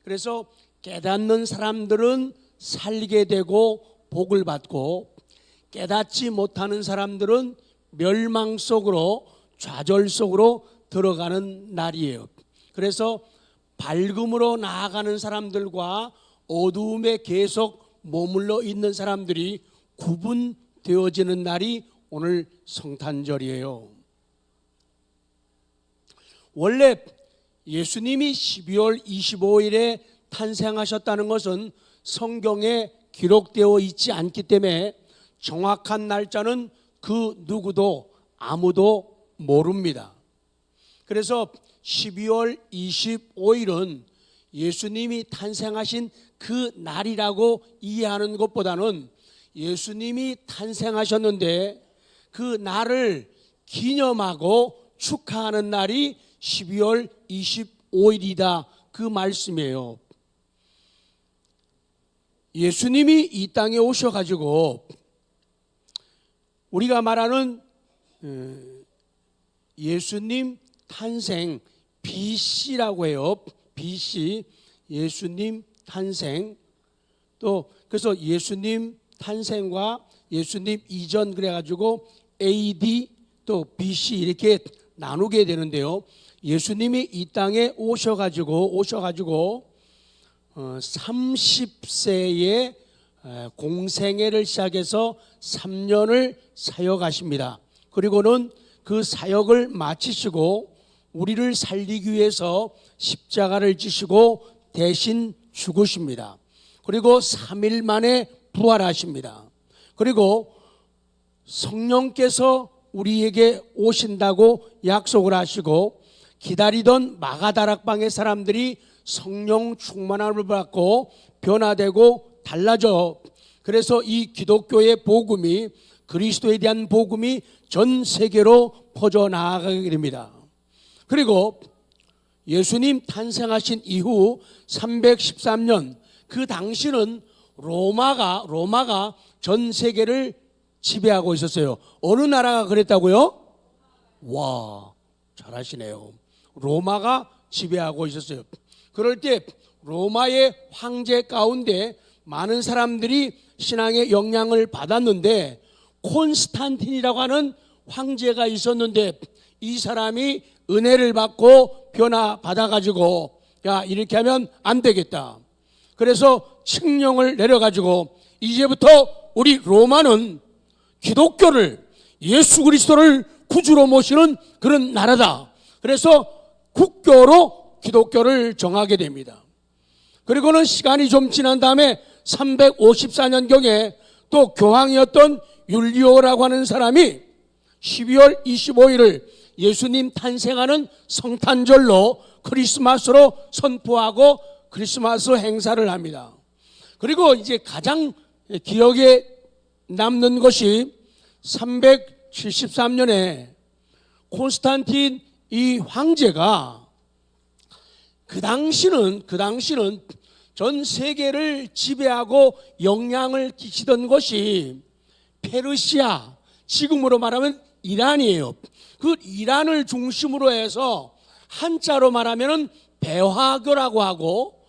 그래서 깨닫는 사람들은 살게 되고 복을 받고, 깨닫지 못하는 사람들은 멸망 속으로, 좌절 속으로 들어가는 날이에요. 그래서 밝음으로 나아가는 사람들과 어두움에 계속 머물러 있는 사람들이 구분되어지는 날이 오늘 성탄절이에요. 원래 예수님이 12월 25일에 탄생하셨다는 것은 성경에 기록되어 있지 않기 때문에 정확한 날짜는 그 누구도 아무도 모릅니다. 그래서 12월 25일은 예수님이 탄생하신 그 날이라고 이해하는 것보다는 예수님이 탄생하셨는데 그 날을 기념하고 축하하는 날이 12월 25일이다, 그 말씀이에요. 예수님이 이 땅에 오셔가지고 우리가 말하는 예수님 탄생, BC라고 해요. BC, 예수님 탄생. 또 그래서 예수님 탄생과 예수님 이전 그래가지고 AD 또 BC 이렇게 나누게 되는데요. 예수님이 이 땅에 오셔가지고 30세에 공생애를 시작해서 3년을 사역하십니다. 그리고는 그 사역을 마치시고 우리를 살리기 위해서 십자가를 지시고 대신 죽으십니다. 그리고 3일 만에 부활하십니다. 그리고 성령께서 우리에게 오신다고 약속을 하시고 기다리던 마가다락방의 사람들이 성령 충만함을 받고 변화되고 달라져. 그래서 이 기독교의 복음이, 그리스도에 대한 복음이 전 세계로 퍼져나가게 됩니다. 그리고 예수님 탄생하신 이후 313년, 그 당시는 로마가 전 세계를 지배하고 있었어요. 어느 나라가 그랬다고요? 와, 잘하시네요. 로마가 지배하고 있었어요. 그럴 때 로마의 황제 가운데 많은 사람들이 신앙의 영향을 받았는데 콘스탄틴이라고 하는 황제가 있었는데 이 사람이 은혜를 받고 변화받아가지고 야, 이렇게 하면 안 되겠다. 그래서 칙령을 내려가지고 이제부터 우리 로마는 기독교를, 예수 그리스도를 구주로 모시는 그런 나라다. 그래서 국교로 기독교를 정하게 됩니다. 그리고는 시간이 좀 지난 다음에 354년경에 또 교황이었던 율리오라고 하는 사람이 12월 25일을 예수님 탄생하는 성탄절로 크리스마스로 선포하고 크리스마스 행사를 합니다. 그리고 이제 가장 기억에 남는 것이 373년에 콘스탄틴 이 황제가 그 당시는 전 세계를 지배하고 영향을 끼치던 것이 페르시아, 지금으로 말하면 이란이에요. 그 이란을 중심으로 해서 한자로 말하면 배화교라고 하고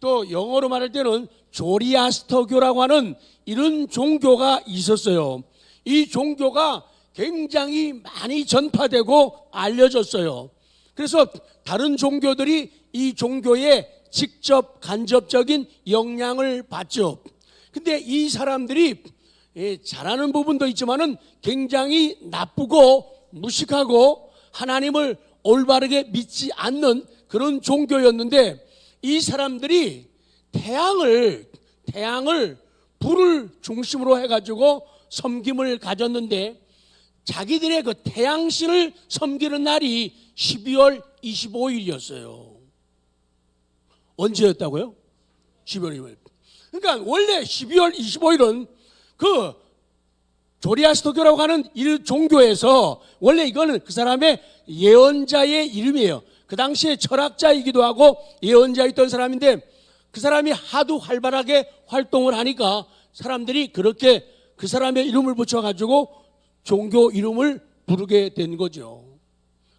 또 영어로 말할 때는 조리아스터교라고 하는 이런 종교가 있었어요. 이 종교가 굉장히 많이 전파되고 알려졌어요. 그래서 다른 종교들이 이 종교에 직접 간접적인 영향을 받죠. 근데 이 사람들이 잘하는 부분도 있지만은 굉장히 나쁘고 무식하고 하나님을 올바르게 믿지 않는 그런 종교였는데 이 사람들이 태양을 불을 중심으로 해가지고 섬김을 가졌는데 자기들의 그 태양신을 섬기는 날이 12월 25일이었어요. 언제였다고요? 12월 25일. 그러니까 원래 12월 25일은 그 조리아스토교라고 하는 이 종교에서 원래 이거는 그 사람의 예언자의 이름이에요. 그 당시에 철학자이기도 하고 예언자였던 사람인데 그 사람이 하도 활발하게 활동을 하니까 사람들이 그렇게 그 사람의 이름을 붙여가지고 종교 이름을 부르게 된 거죠.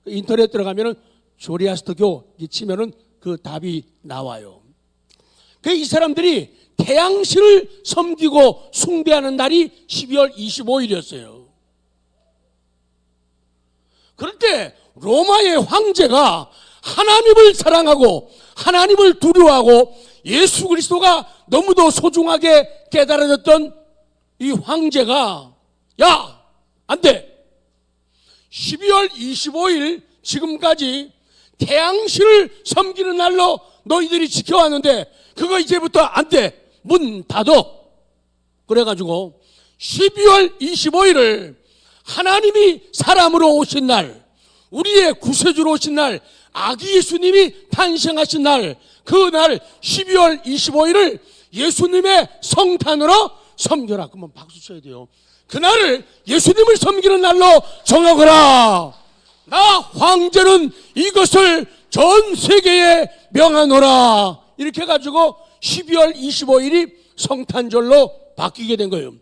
인터넷 들어가면은 조리아스토교 치면은 그 답이 나와요. 이 사람들이 태양신을 섬기고 숭배하는 날이 12월 25일이었어요. 그럴 때 로마의 황제가 하나님을 사랑하고 하나님을 두려워하고 예수 그리스도가 너무도 소중하게 깨달아졌던 이 황제가 야, 안 돼. 12월 25일 지금까지 태양신을 섬기는 날로 너희들이 지켜왔는데 그거 이제부터 안 돼. 문 닫어. 그래가지고 12월 25일을 하나님이 사람으로 오신 날, 우리의 구세주로 오신 날, 아기 예수님이 탄생하신 날, 그 날 12월 25일을 예수님의 성탄으로 섬겨라. 그러면 박수 쳐야 돼요. 그날을 예수님을 섬기는 날로 정하거라. 나 황제는 이것을 전 세계에 명하노라. 이렇게 해가지고 12월 25일이 성탄절로 바뀌게 된 거예요.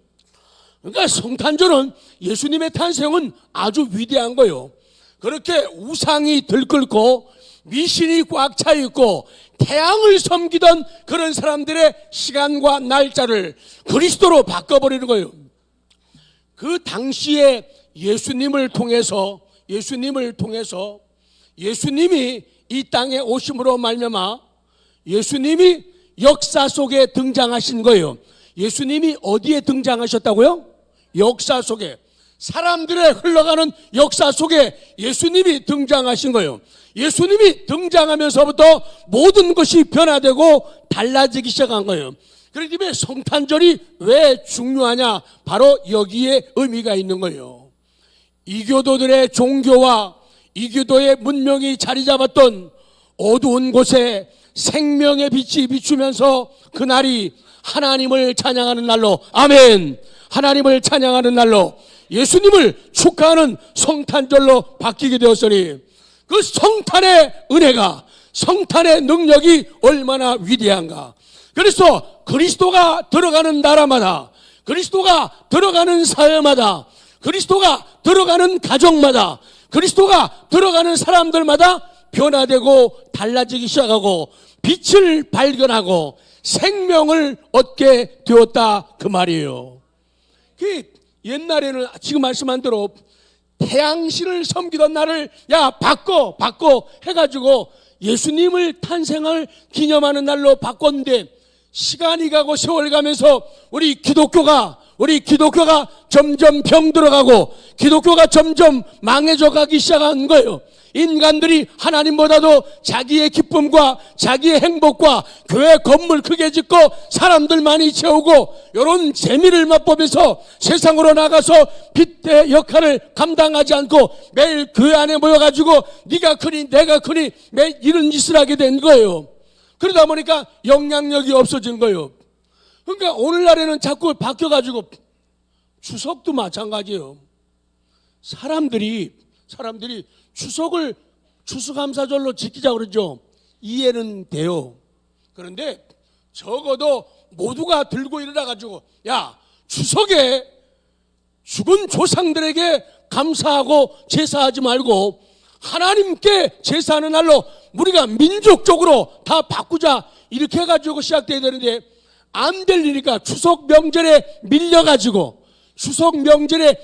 그러니까 성탄절은 예수님의 탄생은 아주 위대한 거예요. 그렇게 우상이 들끓고 미신이 꽉 차 있고 태양을 섬기던 그런 사람들의 시간과 날짜를 그리스도로 바꿔버리는 거예요. 그 당시에 예수님을 통해서 예수님이 이 땅에 오심으로 말미암아 예수님이 역사 속에 등장하신 거예요. 예수님이 어디에 등장하셨다고요? 역사 속에, 사람들의 흘러가는 역사 속에 예수님이 등장하신 거예요. 예수님이 등장하면서부터 모든 것이 변화되고 달라지기 시작한 거예요. 그렇기 때문에 성탄절이 왜 중요하냐? 바로 여기에 의미가 있는 거예요. 이교도들의 종교와 이교도의 문명이 자리 잡았던 어두운 곳에 생명의 빛이 비추면서 그날이 하나님을 찬양하는 날로, 아멘, 하나님을 찬양하는 날로 예수님을 축하하는 성탄절로 바뀌게 되었으니 그 성탄의 은혜가, 성탄의 능력이 얼마나 위대한가. 그래서 그리스도가 들어가는 나라마다, 그리스도가 들어가는 사회마다, 그리스도가 들어가는 가정마다, 그리스도가 들어가는 사람들마다 변화되고 달라지기 시작하고 빛을 발견하고 생명을 얻게 되었다, 그 말이에요. 옛날에는 지금 말씀한 대로 태양신을 섬기던 날을 야 바꿔 해가지고 예수님을 탄생을 기념하는 날로 바꿨는데 시간이 가고 세월 가면서 우리 기독교가 점점 병들어가고 기독교가 점점 망해져 가기 시작한 거예요. 인간들이 하나님보다도 자기의 기쁨과 자기의 행복과 교회 건물 크게 짓고 사람들 많이 채우고 이런 재미를 맛보면서 세상으로 나가서 빚대 역할을 감당하지 않고 매일 교회 안에 모여가지고 네가 크니 내가 크니 매일 이런 짓을 하게 된 거예요. 그러다 보니까 영향력이 없어진 거예요. 그러니까 오늘날에는 자꾸 바뀌어가지고 추석도 마찬가지예요. 사람들이 추석을 추수감사절로 지키자고 그러죠. 이해는 돼요. 그런데 적어도 모두가 들고 일어나가지고 야, 추석에 죽은 조상들에게 감사하고 제사하지 말고 하나님께 제사하는 날로 우리가 민족적으로 다 바꾸자, 이렇게 해가지고 시작돼야 되는데 안 될 일이니까 추석 명절에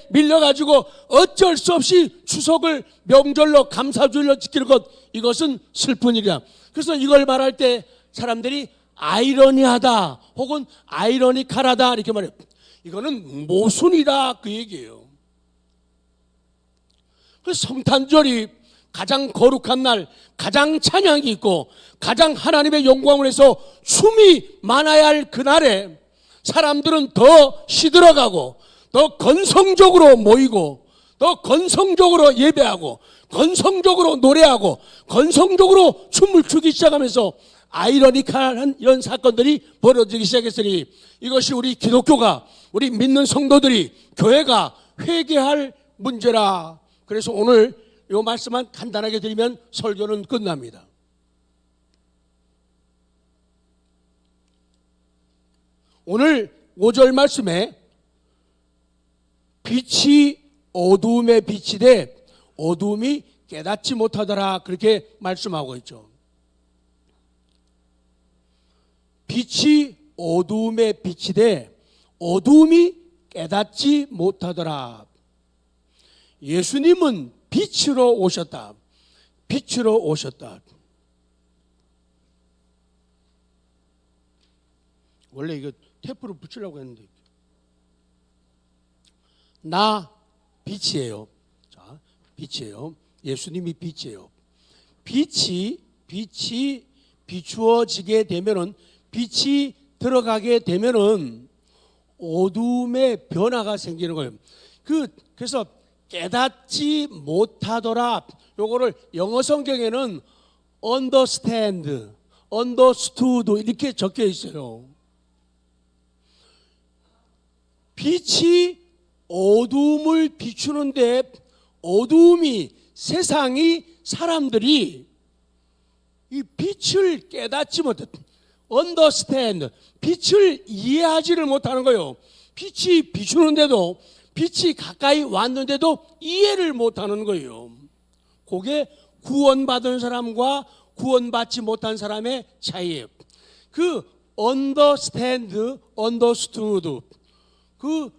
밀려가지고 어쩔 수 없이 추석을 명절로 감사주일로 지키는 것, 이것은 슬픈 일이야. 그래서 이걸 말할 때 사람들이 아이러니하다 혹은 아이러니컬하다 이렇게 말해요. 이거는 모순이다, 그 얘기예요. 그래서 성탄절이 가장 거룩한 날, 가장 찬양이 있고 가장 하나님의 영광을 해서 춤이 많아야 할 그날에 사람들은 더 시들어가고 더 건성적으로 모이고 더 건성적으로 예배하고 건성적으로 노래하고 건성적으로 춤을 추기 시작하면서 아이러니컬한 이런 사건들이 벌어지기 시작했으니 이것이 우리 기독교가, 우리 믿는 성도들이, 교회가 회개할 문제라. 그래서 오늘 이 말씀만 간단하게 드리면 설교는 끝납니다. 오늘 5절 말씀에 빛이 어두움에 비치되 어두움이 깨닫지 못하더라, 그렇게 말씀하고 있죠. 빛이 어두움에 비치되 어두움이 깨닫지 못하더라. 예수님은 빛으로 오셨다. 빛으로 오셨다. 원래 이거 테이프로 붙이려고 했는데 나 빛이에요. 자, 빛이에요. 예수님이 빛이에요. 빛이 비추어지게 되면은, 빛이 들어가게 되면은 어둠의 변화가 생기는 거예요. 그래서 깨닫지 못하더라. 요거를 영어 성경에는 understand, understood 이렇게 적혀 있어요. 빛이 어둠을 비추는데 어둠이, 세상이, 사람들이 이 빛을 깨닫지 못했다. understand, 빛을 이해하지를 못하는 거예요. 빛이 비추는데도, 빛이 가까이 왔는데도 이해를 못하는 거예요. 그게 구원받은 사람과 구원받지 못한 사람의 차이예요. 그 understand, understood, 그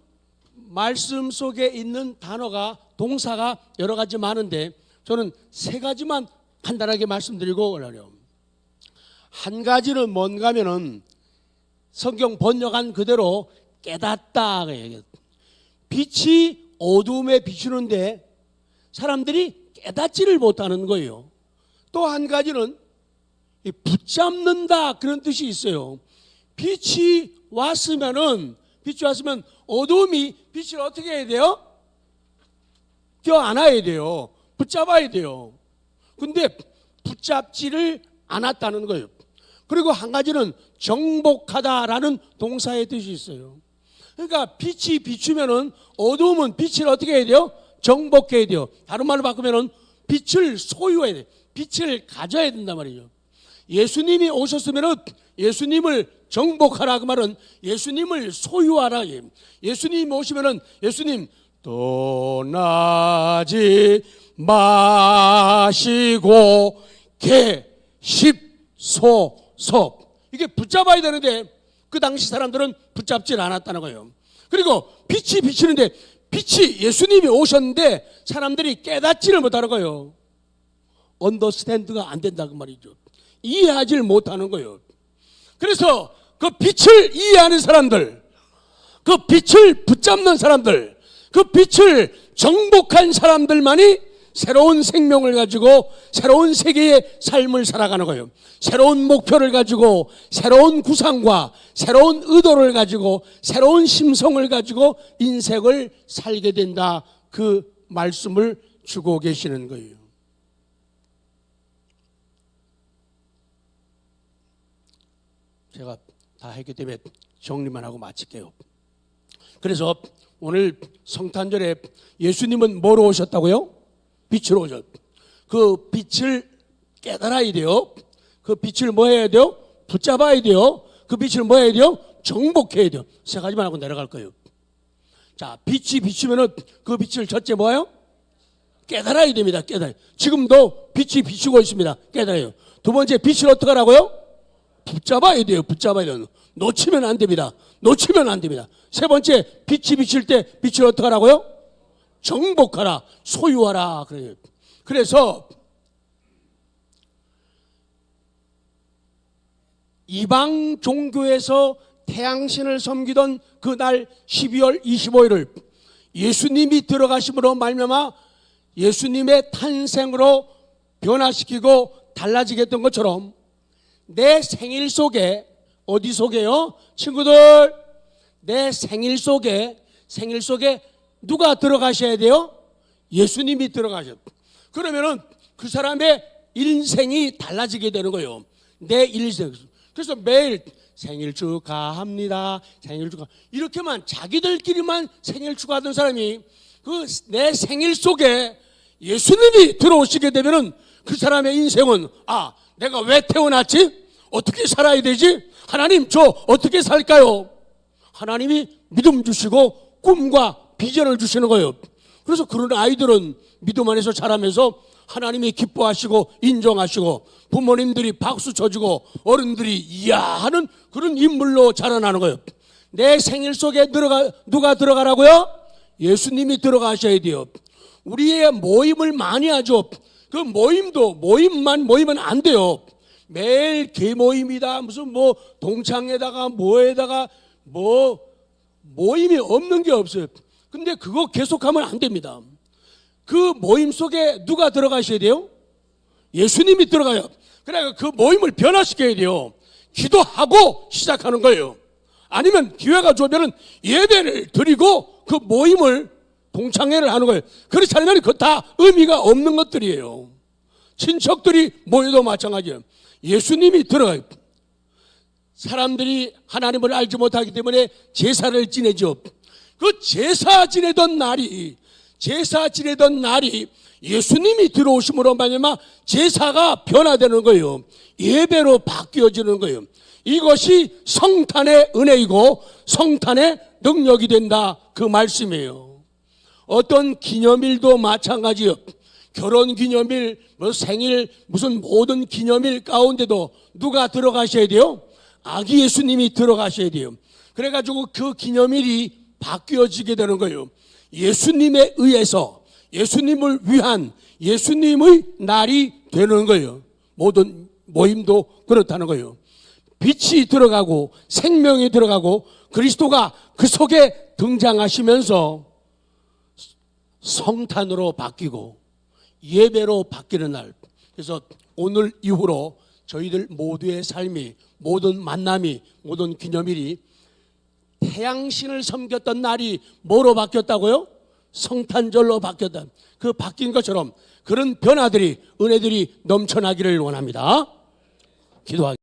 말씀 속에 있는 단어가, 동사가 여러 가지 많은데 저는 세 가지만 간단하게 말씀드리고 올라요. 한 가지는 뭔가 하면은 성경 번역한 그대로 깨닫다. 빛이 어두움에 비추는데 사람들이 깨닫지를 못하는 거예요. 또 한 가지는 붙잡는다, 그런 뜻이 있어요. 빛이 왔으면 어두움이 빛을 어떻게 해야 돼요? 껴안아야 돼요. 붙잡아야 돼요. 근데 붙잡지를 않았다는 거예요. 그리고 한 가지는 정복하다라는 동사의 뜻이 있어요. 그러니까 빛이 비추면은 어두움은 빛을 어떻게 해야 돼요? 정복해야 돼요. 다른 말로 바꾸면은 빛을 소유해야 돼요. 빛을 가져야 된단 말이죠. 예수님이 오셨으면은 예수님을 정복하라, 그 말은 예수님을 소유하라. 예수님 오시면은 예수님 떠나지 마시고 계십소서. 이게 붙잡아야 되는데 그 당시 사람들은 붙잡질 않았다는 거예요. 그리고 빛이 비치는데, 빛이 예수님이 오셨는데 사람들이 깨닫지를 못하는 거예요. 언더스탠드가 안 된다, 그 말이죠. 이해하지를 못하는 거예요. 그래서 그 빛을 이해하는 사람들, 그 빛을 붙잡는 사람들, 그 빛을 정복한 사람들만이 새로운 생명을 가지고 새로운 세계의 삶을 살아가는 거예요. 새로운 목표를 가지고, 새로운 구상과 새로운 의도를 가지고, 새로운 심성을 가지고 인생을 살게 된다, 그 말씀을 주고 계시는 거예요. 제가 다 했기 때문에 정리만 하고 마칠게요. 그래서 오늘 성탄절에 예수님은 뭐로 오셨다고요? 빛으로 오셨. 그 빛을 깨달아야 돼요. 그 빛을 뭐 해야 돼요? 붙잡아야 돼요. 그 빛을 뭐 해야 돼요? 정복해야 돼요. 세 가지만 하고 내려갈 거예요. 자, 빛이 비추면은 그 빛을 첫째 뭐예요? 깨달아야 됩니다. 깨달아요. 지금도 빛이 비추고 있습니다. 깨달아요. 두 번째, 빛을 어떻게 하라고요? 붙잡아야 돼요. 붙잡아야 돼요. 놓치면 안 됩니다. 놓치면 안 됩니다. 세 번째, 빛이 비칠 때 빛을 어떻게 하라고요? 정복하라, 소유하라. 그래요. 그래서 이방 종교에서 태양신을 섬기던 그날 12월 25일을 예수님이 들어가심으로 말미암아 예수님의 탄생으로 변화시키고 달라지게 했던 것처럼 내 생일 속에, 어디 속에요? 친구들, 내 생일 속에 누가 들어가셔야 돼요? 예수님이 들어가셔야 돼요. 그러면은 그 사람의 인생이 달라지게 되는 거예요. 내 인생. 그래서 매일 생일 축하합니다, 생일 축하, 이렇게만 자기들끼리만 생일 축하하던 사람이 그 내 생일 속에 예수님이 들어오시게 되면은 그 사람의 인생은, 아, 내가 왜 태어났지? 어떻게 살아야 되지? 하나님, 저 어떻게 살까요? 하나님이 믿음 주시고 꿈과 비전을 주시는 거예요. 그래서 그런 아이들은 믿음 안에서 자라면서 하나님이 기뻐하시고 인정하시고 부모님들이 박수 쳐주고 어른들이 이야 하는 그런 인물로 자라나는 거예요. 내 생일 속에 누가 들어가라고요? 예수님이 들어가셔야 돼요. 우리의 모임을 많이 하죠. 그 모임만 모이면 안 돼요. 매일 개모임이다 무슨 뭐 동창회다가 뭐에다가 뭐 모임이 없는 게 없어요. 근데 그거 계속하면 안 됩니다. 그 모임 속에 누가 들어가셔야 돼요? 예수님이 들어가요. 그래 그 모임을 변화시켜야 돼요. 기도하고 시작하는 거예요. 아니면 기회가 주면은 예배를 드리고 그 모임을 동창회를 하는 거예요. 그렇지 않으면 그거 다 의미가 없는 것들이에요. 친척들이 모여도 마찬가지예요. 예수님이 들어가요. 사람들이 하나님을 알지 못하기 때문에 제사를 지내죠. 그 제사 지내던 날이 예수님이 들어오심으로 말미암아 제사가 변화되는 거예요. 예배로 바뀌어지는 거예요. 이것이 성탄의 은혜이고 성탄의 능력이 된다 그 말씀이에요. 어떤 기념일도 마찬가지예요. 결혼기념일, 뭐 생일, 무슨 모든 기념일 가운데도 누가 들어가셔야 돼요? 아기 예수님이 들어가셔야 돼요. 그래가지고 그 기념일이 바뀌어지게 되는 거예요. 예수님에 의해서 예수님을 위한 예수님의 날이 되는 거예요. 모든 모임도 그렇다는 거예요. 빛이 들어가고 생명이 들어가고 그리스도가 그 속에 등장하시면서 성탄으로 바뀌고 예배로 바뀌는 날. 그래서 오늘 이후로 저희들 모두의 삶이 모든 만남이 모든 기념일이 태양신을 섬겼던 날이 뭐로 바뀌었다고요? 성탄절로 바뀌었다. 그 바뀐 것처럼 그런 변화들이 은혜들이 넘쳐나기를 원합니다. 기도하겠습니다.